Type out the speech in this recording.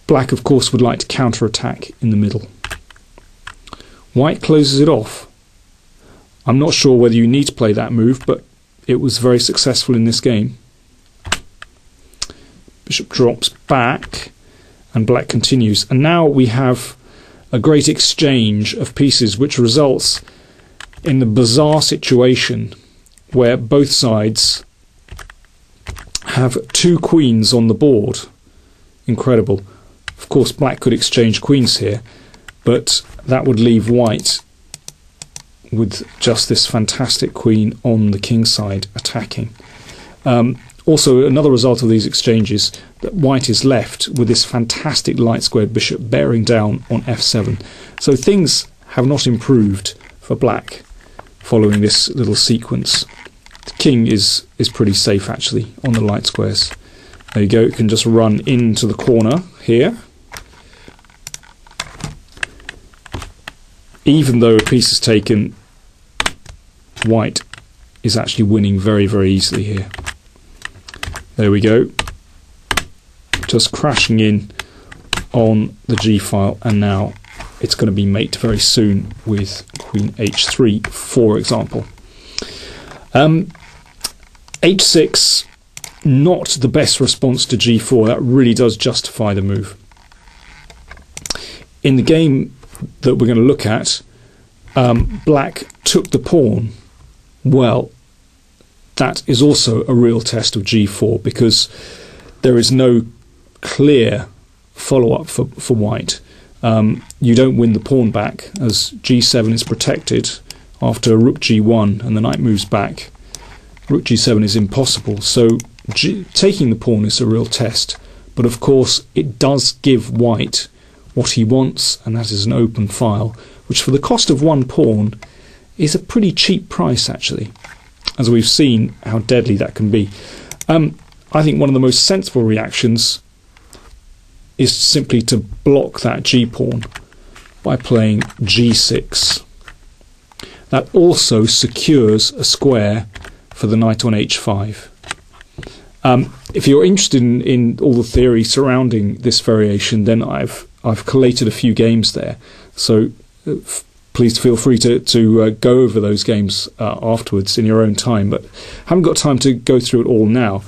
Black, of course, would like to counter-attack in the middle. White closes it off. I'm not sure whether you need to play that move, but it was very successful in this game. Bishop drops back, and Black continues. And now we have a great exchange of pieces, which results in the bizarre situation where both sides have two queens on the board. Incredible. Of course, Black could exchange queens here, but that would leave White with just this fantastic queen on the king side attacking. Also, another result of these exchanges, that White is left with this fantastic light squared bishop bearing down on f7. So things have not improved for Black following this little sequence. The king is pretty safe actually on the light squares. There you go, it can just run into the corner here. Even though a piece is taken, White is actually winning very, very easily here. There we go. Just crashing in on the g file, and now it's going to be mate very soon with queen h3, for example. h6, not the best response to g4. That really does justify the move. In the game that we're going to look at, Black took the pawn. Well, that is also a real test of g4, because there is no clear follow-up for White. You don't win the pawn back, as g7 is protected after rook g1 and the knight moves back. Rook g7 is impossible, so taking the pawn is a real test. But of course it does give White what he wants, and that is an open file, which for the cost of one pawn is a pretty cheap price actually, as we've seen how deadly that can be. I think one of the most sensible reactions is simply to block that g-pawn by playing g6. That also secures a square for the knight on h5. If you're interested in all the theory surrounding this variation, then I've collated a few games there, so please feel free to go over those games afterwards in your own time, but I haven't got time to go through it all now.